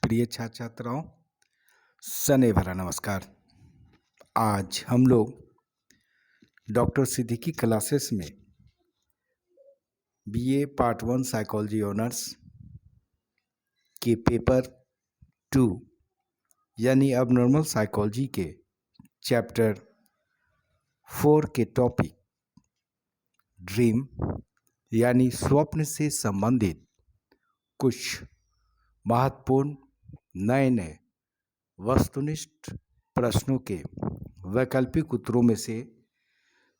प्रिय छात्र छात्राओं, सने भरा नमस्कार। आज हम लोग डॉक्टर सिद्दीकी क्लासेस में बीए पार्ट 1 साइकोलॉजी ऑनर्स के पेपर 2 यानी अबनॉर्मल साइकोलॉजी के चैप्टर 4 के टॉपिक ड्रीम यानी स्वप्न से संबंधित कुछ महत्वपूर्ण नए वस्तुनिष्ठ प्रश्नों के वैकल्पिक उत्तरों में से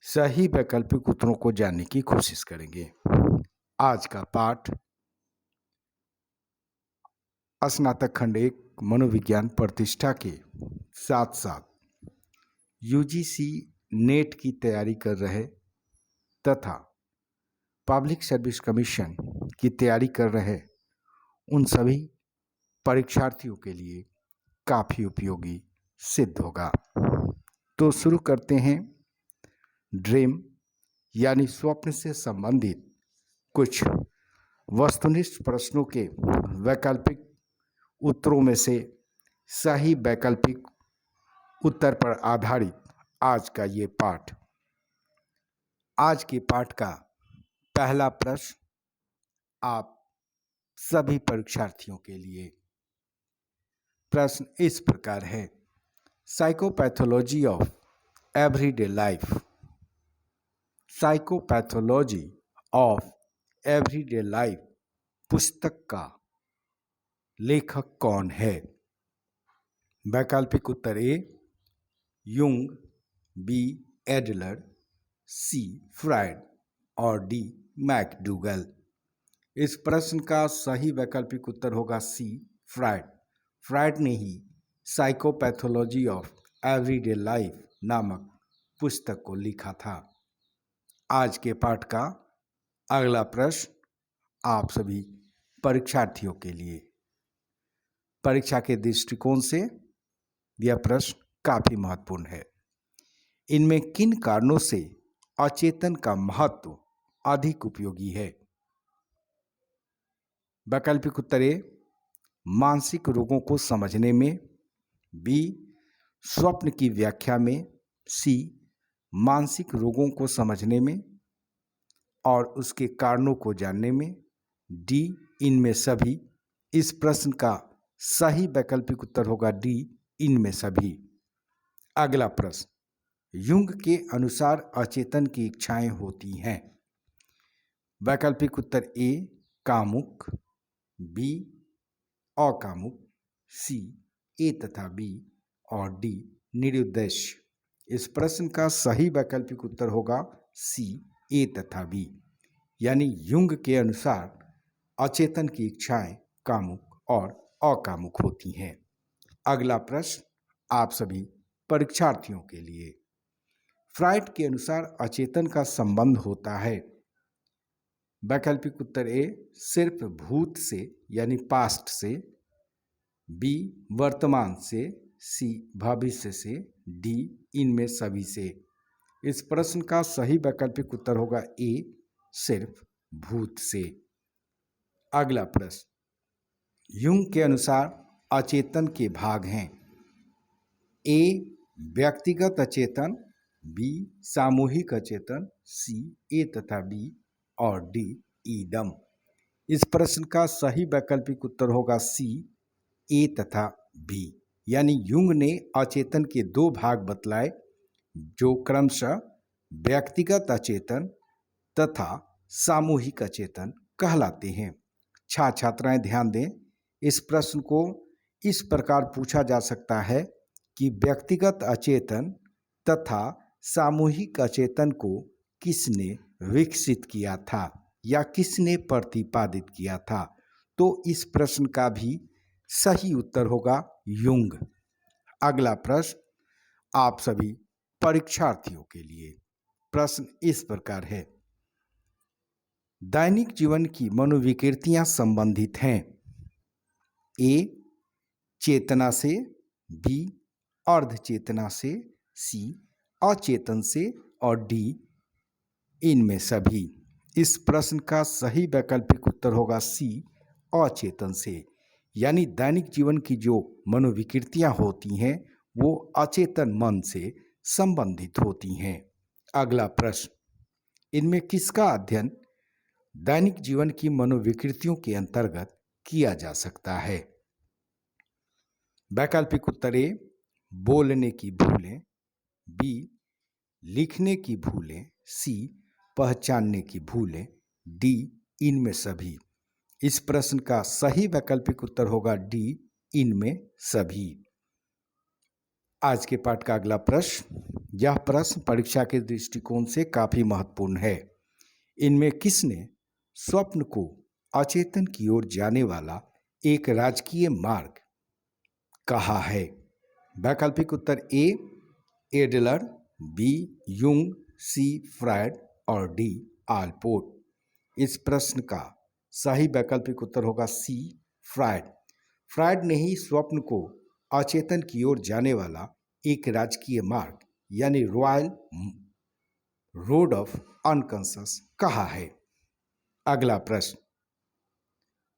सही वैकल्पिक उत्तरों को जानने की कोशिश करेंगे। आज का पाठ स्नातक खंड 1 मनोविज्ञान प्रतिष्ठा के साथ साथ यूजीसी नेट की तैयारी कर रहे तथा पब्लिक सर्विस कमीशन की तैयारी कर रहे उन सभी परीक्षार्थियों के लिए काफ़ी उपयोगी सिद्ध होगा। तो शुरू करते हैं ड्रीम यानी स्वप्न से संबंधित कुछ वस्तुनिष्ठ प्रश्नों के वैकल्पिक उत्तरों में से सही वैकल्पिक उत्तर पर आधारित आज का ये पाठ। आज के पाठ का पहला प्रश्न आप सभी परीक्षार्थियों के लिए। प्रश्न इस प्रकार है, psychopathology of everyday life. Psychopathology of everyday life पुस्तक का लेखक कौन है? वैकल्पिक उत्तर ए युंग, बी एडलर, सी फ्रायड और डी मैकडूगल। इस प्रश्न का सही वैकल्पिक उत्तर होगा सी फ्रायड। फ्रायड ने ही साइकोपैथोलॉजी ऑफ एवरीडे लाइफ नामक पुस्तक को लिखा था। आज के पाठ का अगला प्रश्न आप सभी परीक्षार्थियों के लिए। परीक्षा के दृष्टिकोण से यह प्रश्न काफी महत्वपूर्ण है। इनमें किन कारणों से अचेतन का महत्व अधिक उपयोगी है? वैकल्पिक उत्तर ए मानसिक रोगों को समझने में, बी स्वप्न की व्याख्या में, सी मानसिक रोगों को समझने में और उसके कारणों को जानने में, डी इनमें सभी। इस प्रश्न का सही वैकल्पिक उत्तर होगा डी इनमें सभी। अगला प्रश्न, युंग के अनुसार अचेतन की इच्छाएं होती हैं। वैकल्पिक उत्तर ए कामुक, बी अकामुक, सी ए तथा बी और डी निरुद्देश्य। इस प्रश्न का सही वैकल्पिक उत्तर होगा सी ए तथा बी, यानी युंग के अनुसार अचेतन की इच्छाएं कामुक और अकामुक होती हैं। अगला प्रश्न आप सभी परीक्षार्थियों के लिए। फ्रायड के अनुसार अचेतन का संबंध होता है। वैकल्पिक उत्तर ए सिर्फ भूत से यानी पास्ट से, बी वर्तमान से, सी भविष्य से, डी इनमें सभी से। इस प्रश्न का सही वैकल्पिक उत्तर होगा ए सिर्फ भूत से। अगला प्रश्न, युंग के अनुसार अचेतन के भाग हैं। ए व्यक्तिगत अचेतन, बी सामूहिक अचेतन, सी ए तथा बी और डी ईदम। इस प्रश्न का सही वैकल्पिक उत्तर होगा सी ए तथा बी, यानी युंग ने अचेतन के दो भाग बतलाए जो क्रमशः व्यक्तिगत अचेतन तथा सामूहिक अचेतन कहलाते हैं। छात्राएं ध्यान दें, इस प्रश्न को इस प्रकार पूछा जा सकता है कि व्यक्तिगत अचेतन तथा सामूहिक अचेतन को किसने विकसित किया था या किसने प्रतिपादित किया था? तो इस प्रश्न का भी सही उत्तर होगा युंग। अगला प्रश्न आप सभी परीक्षार्थियों के लिए। प्रश्न इस प्रकार है, दैनिक जीवन की मनोविकृतियां संबंधित हैं। ए चेतना से, बी अर्ध चेतना से, सी अचेतन से और डी इनमें सभी। इस प्रश्न का सही वैकल्पिक उत्तर होगा सी अचेतन से, यानी दैनिक जीवन की जो मनोविकृतियां होती हैं वो अचेतन मन से संबंधित होती हैं। अगला प्रश्न, इनमें किसका अध्ययन दैनिक जीवन की मनोविकृतियों के अंतर्गत किया जा सकता है? वैकल्पिक उत्तर ए बोलने की भूलें, बी लिखने की भूलें, सी पहचानने की भूलें, डी इनमें सभी। इस प्रश्न का सही वैकल्पिक उत्तर होगा डी इनमें सभी। आज के पाठ का अगला प्रश्न, यह प्रश्न परीक्षा के दृष्टिकोण से काफी महत्वपूर्ण है। इनमें किसने स्वप्न को अचेतन की ओर जाने वाला एक राजकीय मार्ग कहा है? वैकल्पिक उत्तर ए एडलर, बी युंग, सी फ्रायड और डी आलपोर्ट। इस प्रश्न का सही वैकल्पिक उत्तर होगा सी फ्रायड। फ्रायड ने ही स्वप्न को अचेतन की ओर जाने वाला एक राजकीय मार्ग यानी रॉयल रोड ऑफ अनकॉन्शियस कहा है। अगला प्रश्न,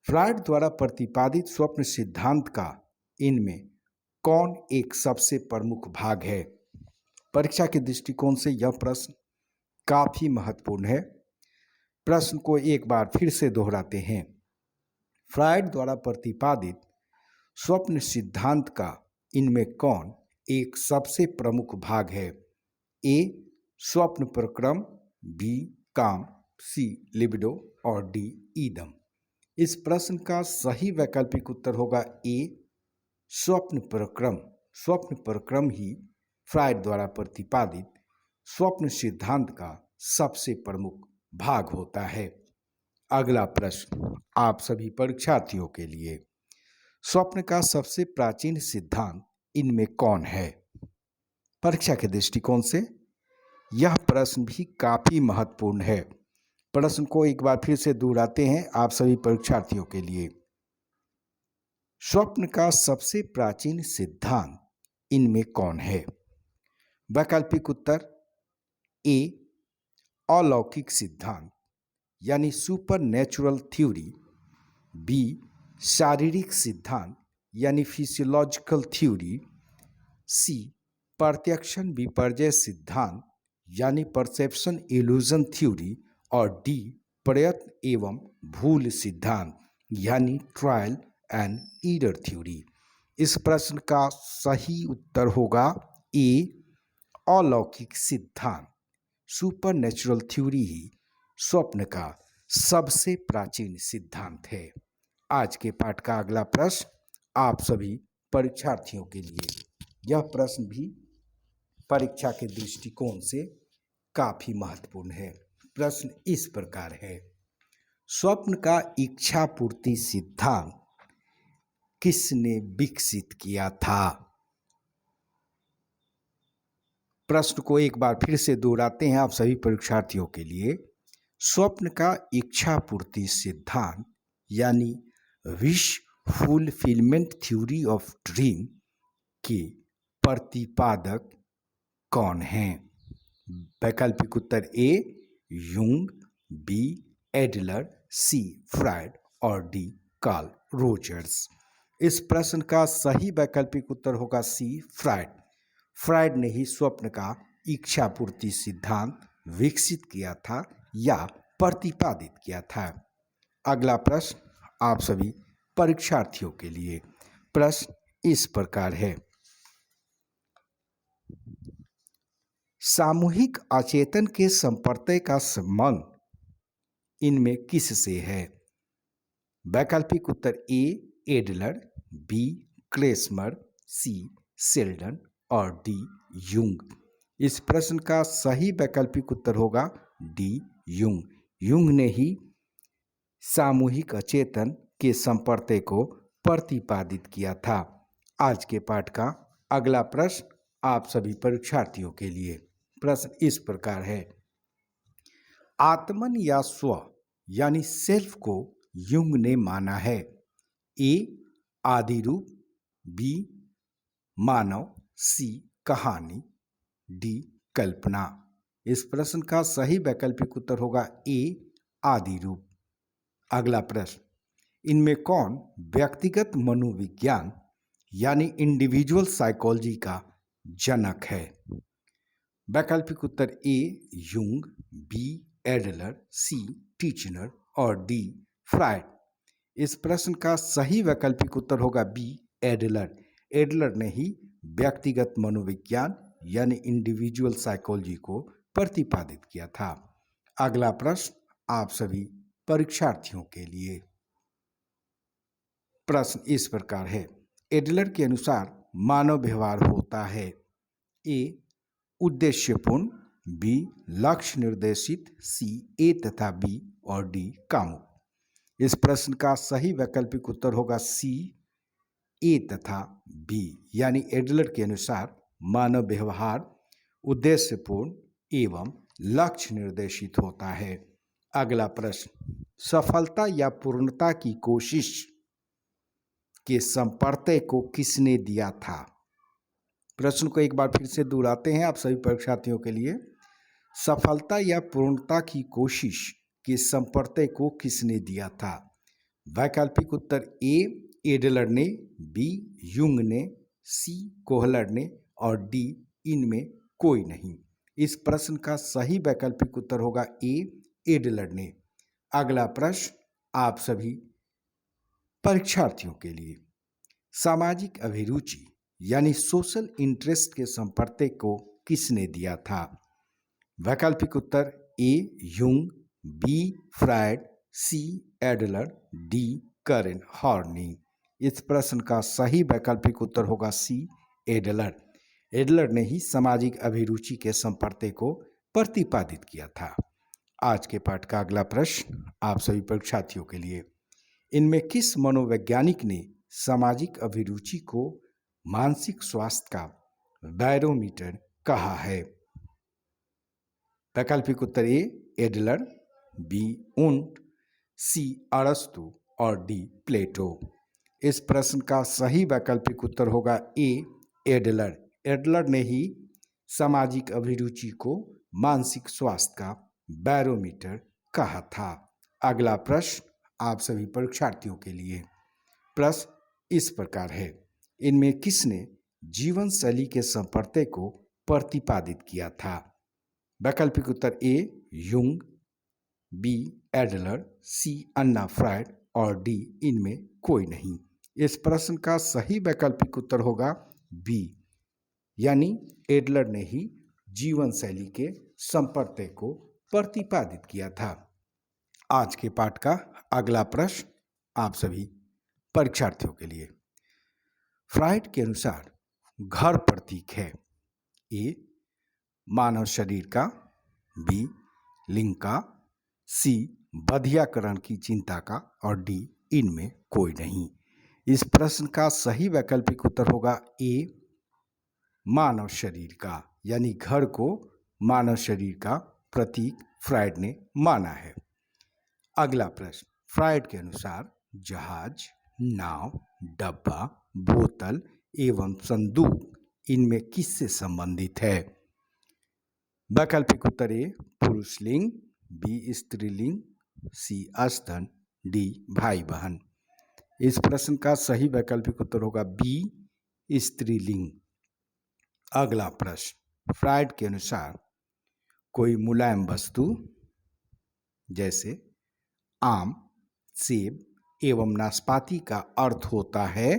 फ्रायड द्वारा प्रतिपादित स्वप्न सिद्धांत का इनमें कौन एक सबसे प्रमुख भाग है? परीक्षा के दृष्टिकोण से यह प्रश्न काफी महत्वपूर्ण है। प्रश्न को एक बार फिर से दोहराते हैं। फ्रायड द्वारा प्रतिपादित स्वप्न सिद्धांत का इनमें कौन एक सबसे प्रमुख भाग है? ए स्वप्न प्रक्रम, बी काम, सी लिबिडो और डी ईदम। इस प्रश्न का सही वैकल्पिक उत्तर होगा ए स्वप्न प्रक्रम। स्वप्न प्रक्रम ही फ्रायड द्वारा प्रतिपादित स्वप्न सिद्धांत का सबसे प्रमुख भाग होता है। अगला प्रश्न आप सभी परीक्षार्थियों के लिए, स्वप्न का सबसे प्राचीन सिद्धांत इनमें कौन है? परीक्षा के दृष्टिकोण से यह प्रश्न भी काफी महत्वपूर्ण है। प्रश्न को एक बार फिर से दोहराते हैं आप सभी परीक्षार्थियों के लिए। स्वप्न का सबसे प्राचीन सिद्धांत इनमें कौन है? वैकल्पिक उत्तर ए अलौकिक सिद्धांत यानी सुपर नेचुरल थ्योरी, बी शारीरिक सिद्धांत यानी फिजियोलॉजिकल थ्योरी, सी प्रत्यक्षण विपर्जय सिद्धांत यानी परसेप्शन इल्यूजन थ्योरी और डी प्रयत्न एवं भूल सिद्धांत यानी ट्रायल एंड एरर थ्योरी। इस प्रश्न का सही उत्तर होगा ए अलौकिक सिद्धांत। सुपर नेचुरल थ्योरी ही स्वप्न का सबसे प्राचीन सिद्धांत है। आज के पाठ का अगला प्रश्न आप सभी परीक्षार्थियों के लिए, यह प्रश्न भी परीक्षा के दृष्टिकोण से काफी महत्वपूर्ण है। प्रश्न इस प्रकार है, स्वप्न का इच्छा पूर्ति सिद्धांत किसने विकसित किया था? प्रश्न को एक बार फिर से दोहराते हैं आप सभी परीक्षार्थियों के लिए। स्वप्न का इच्छा पूर्ति सिद्धांत यानी wish fulfilment theory of dream के प्रतिपादक कौन हैं? वैकल्पिक उत्तर ए युंग, बी एडलर, सी फ्रायड और डी कार्ल रोजर्स। इस प्रश्न का सही वैकल्पिक उत्तर होगा सी फ्रायड। फ्रायड ने ही स्वप्न का इच्छा पूर्ति सिद्धांत विकसित किया था या प्रतिपादित किया था। अगला प्रश्न आप सभी परीक्षार्थियों के लिए, प्रश्न इस प्रकार है, सामूहिक अचेतन के संपर्क का संबंध इनमें किससे है? वैकल्पिक उत्तर ए एडलर, बी क्लेसमर, सी सेल्डन और डी युंग। इस प्रश्न का सही वैकल्पिक उत्तर होगा डी युंग। युंग ने ही सामूहिक अचेतन के संपर्क को प्रतिपादित किया था। आज के पाठ का अगला प्रश्न आप सभी परीक्षार्थियों के लिए, प्रश्न इस प्रकार है, आत्मन या स्व यानी सेल्फ को युंग ने माना है? ए आदि रूप, बी मानव, सी कहानी, डी कल्पना। इस प्रश्न का सही वैकल्पिक उत्तर होगा ए आदि रूप। अगला प्रश्न, इनमें कौन व्यक्तिगत मनोविज्ञान यानी इंडिविजुअल साइकोलॉजी का जनक है? वैकल्पिक उत्तर ए यूंग, बी एडलर, सी टीचनर और डी फ्रायड। इस प्रश्न का सही वैकल्पिक उत्तर होगा बी एडलर। एडलर ने ही व्यक्तिगत मनोविज्ञान यानी इंडिविजुअल साइकोलॉजी को प्रतिपादित किया था। अगला प्रश्न आप सभी परीक्षार्थियों के लिए। प्रश्न इस प्रकार है, एडलर के अनुसार मानव व्यवहार होता है ए उद्देश्यपूर्ण, बी लक्ष्य निर्देशित, सी ए तथा बी और डी कामुक। इस प्रश्न का सही वैकल्पिक उत्तर होगा सी ए तथा बी, यानी एडलर के अनुसार मानव व्यवहार उद्देश्यपूर्ण एवं लक्ष्य निर्देशित होता है। अगला प्रश्न, सफलता या पूर्णता की कोशिश के संपर्तय को किसने दिया था? प्रश्न को एक बार फिर से दोहराते हैं आप सभी परीक्षार्थियों के लिए। सफलता या पूर्णता की कोशिश के संपर्तय को किसने दिया था? वैकल्पिक उत्तर ए एडलर ने, बी यूंग ने, सी कोहलर ने और डी इनमें कोई नहीं। इस प्रश्न का सही वैकल्पिक उत्तर होगा ए एडलर ने। अगला प्रश्न आप सभी परीक्षार्थियों के लिए, सामाजिक अभिरुचि यानी सोशल इंटरेस्ट के संपर्तय को किसने दिया था? वैकल्पिक उत्तर ए यूंग, बी फ्रायड, सी एडलर, डी करेन हॉर्नी। इस प्रश्न का सही वैकल्पिक उत्तर होगा सी एडलर। एडलर ने ही सामाजिक अभिरुचि के संपर्तय को प्रतिपादित किया था। आज के पाठ का अगला प्रश्न आप सभी परीक्षार्थियों के लिए, इनमें किस मनोवैज्ञानिक ने सामाजिक अभिरुचि को मानसिक स्वास्थ्य का बैरोमीटर कहा है? वैकल्पिक उत्तर ए एडलर, बी उंट, सी अरस्तु और डी प्लेटो। इस प्रश्न का सही वैकल्पिक उत्तर होगा ए एडलर। एडलर ने ही सामाजिक अभिरुचि को मानसिक स्वास्थ्य का बैरोमीटर कहा था। अगला प्रश्न आप सभी परीक्षार्थियों के लिए। प्रश्न इस प्रकार है, इनमें किसने जीवन शैली के संपर्तय को प्रतिपादित किया था? वैकल्पिक उत्तर ए यूंग, बी एडलर, सी अन्ना फ्रायड और डी इनमें कोई नहीं। इस प्रश्न का सही वैकल्पिक उत्तर होगा बी, यानी एडलर ने ही जीवन शैली के संपर्तय को प्रतिपादित किया था। आज के पाठ का अगला प्रश्न आप सभी परीक्षार्थियों के लिए। फ्रायड के अनुसार घर प्रतीक है ए मानव शरीर का, बी लिंग का, सी बधियाकरण की चिंता का और डी इनमें कोई नहीं। इस प्रश्न का सही वैकल्पिक उत्तर होगा ए मानव शरीर का, यानी घर को मानव शरीर का प्रतीक फ्रायड ने माना है। अगला प्रश्न, फ्रायड के अनुसार जहाज, नाव, डब्बा, बोतल एवं संदूक इनमें किससे संबंधित है? वैकल्पिक उत्तर ए पुरुषलिंग, बी स्त्रीलिंग, सी स्तन, डी भाई बहन। इस प्रश्न का सही वैकल्पिक उत्तर होगा बी स्त्रीलिंग। अगला प्रश्न, फ्रायड के अनुसार कोई मुलायम वस्तु जैसे आम, सेब एवं नाशपाती का अर्थ होता है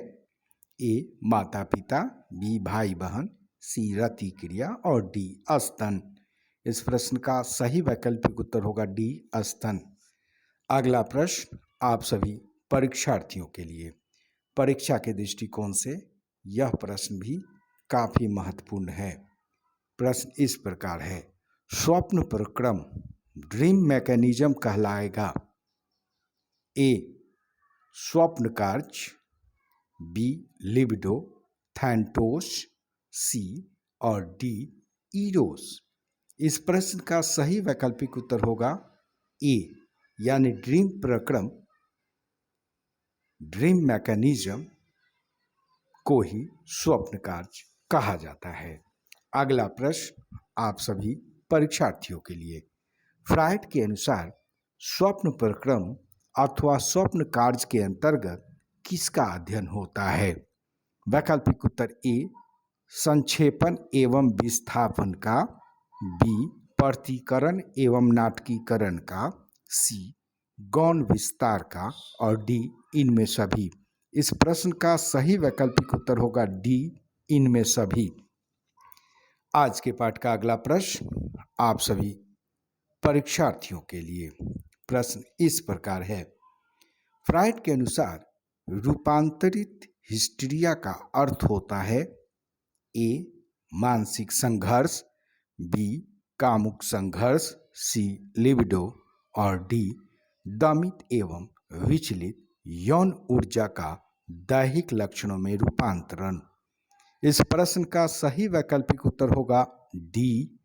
ए माता पिता, बी भाई बहन, सी रति क्रिया और डी स्तन। इस प्रश्न का सही वैकल्पिक उत्तर होगा डी स्तन। अगला प्रश्न आप सभी परीक्षार्थियों के लिए। परीक्षा के दृष्टिकोण से यह प्रश्न भी काफी महत्वपूर्ण है। प्रश्न इस प्रकार है, स्वप्न प्रक्रम ड्रीम मैकेनिज्म कहलाएगा ए स्वप्न कार्य, बी लिबिडो, थैंटोस, सी और डी इरोस। इस प्रश्न का सही वैकल्पिक उत्तर होगा ए, यानी ड्रीम प्रक्रम ड्रीम मैकेनिज्म को ही स्वप्न कार्य कहा जाता है। अगला प्रश्न आप सभी परीक्षार्थियों के लिए। फ्रायड के अनुसार स्वप्न प्रक्रम अथवा स्वप्न कार्य के अंतर्गत किसका अध्ययन होता है? वैकल्पिक उत्तर ए संक्षेपण एवं विस्थापन का, बी प्रतीकरण एवं नाटकीकरण का, सी गौण विस्तार का और डी इनमें सभी। इस प्रश्न का सही वैकल्पिक उत्तर होगा डी इनमें सभी। आज के पाठ का अगला प्रश्न आप सभी परीक्षार्थियों के लिए। प्रश्न इस प्रकार है, फ्राइड के अनुसार रूपांतरित हिस्टीरिया का अर्थ होता है ए मानसिक संघर्ष, बी कामुक संघर्ष, सी लिबिडो और डी दमित एवं विचलित यौन ऊर्जा का दैहिक लक्षणों में रूपांतरण। इस प्रश्न का सही वैकल्पिक उत्तर होगा डी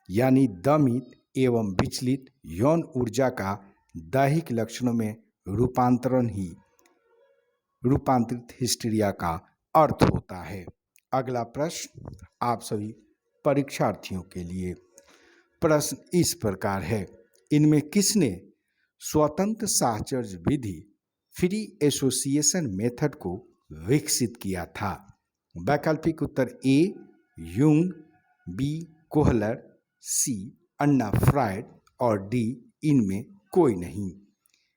यानी दमित एवं विचलित यौन ऊर्जा का दैहिक लक्षणों में रूपांतरण ही रूपांतरित हिस्टीरिया का अर्थ होता है। अगला प्रश्न आप सभी परीक्षार्थियों के लिए। प्रश्न इस प्रकार है, इनमें किसने स्वतंत्र साहचर्य विधि फ्री एसोसिएशन मेथड को विकसित किया था? वैकल्पिक उत्तर ए यूंग, बी कोहलर, सी अन्ना फ्राइड और डी इनमें कोई नहीं।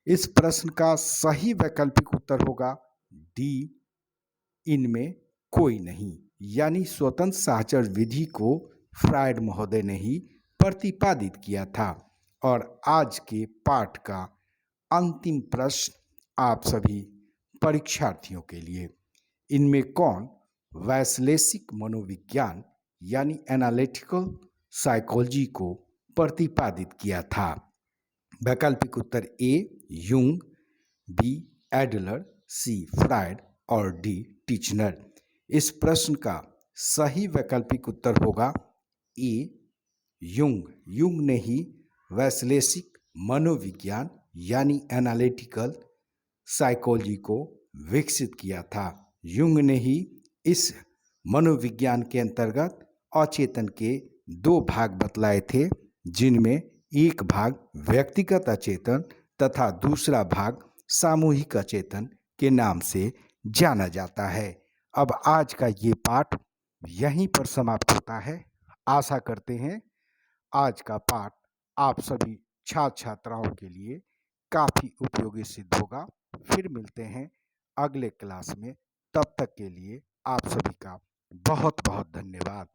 इस प्रश्न का सही वैकल्पिक उत्तर होगा डी इनमें कोई नहीं, यानी स्वतंत्र साहचर्य विधि को फ्राइड महोदय ने ही प्रतिपादित किया था। और आज के पाठ का अंतिम प्रश्न आप सभी परीक्षार्थियों के लिए, इनमें कौन वैश्लेषिक मनोविज्ञान यानी एनालिटिकल साइकोलॉजी को प्रतिपादित किया था? वैकल्पिक उत्तर ए यूंग, बी एडलर, सी फ्राइड और डी टिचनर। इस प्रश्न का सही वैकल्पिक उत्तर होगा ए यूंग। यूंग ने ही वैश्लेषिक मनोविज्ञान यानी एनालिटिकल साइकोलॉजी को विकसित किया था। यूंग ने ही इस मनोविज्ञान के अंतर्गत अचेतन के दो भाग बतलाए थे, जिनमें एक भाग व्यक्तिगत अचेतन तथा दूसरा भाग सामूहिक अचेतन के नाम से जाना जाता है। अब आज का ये पाठ यहीं पर समाप्त होता है। आशा करते हैं आज का पाठ आप सभी छात्र छात्राओं के लिए काफ़ी उपयोगी सिद्ध होगा। फिर मिलते हैं अगले क्लास में, तब तक के लिए आप सभी का बहुत बहुत धन्यवाद।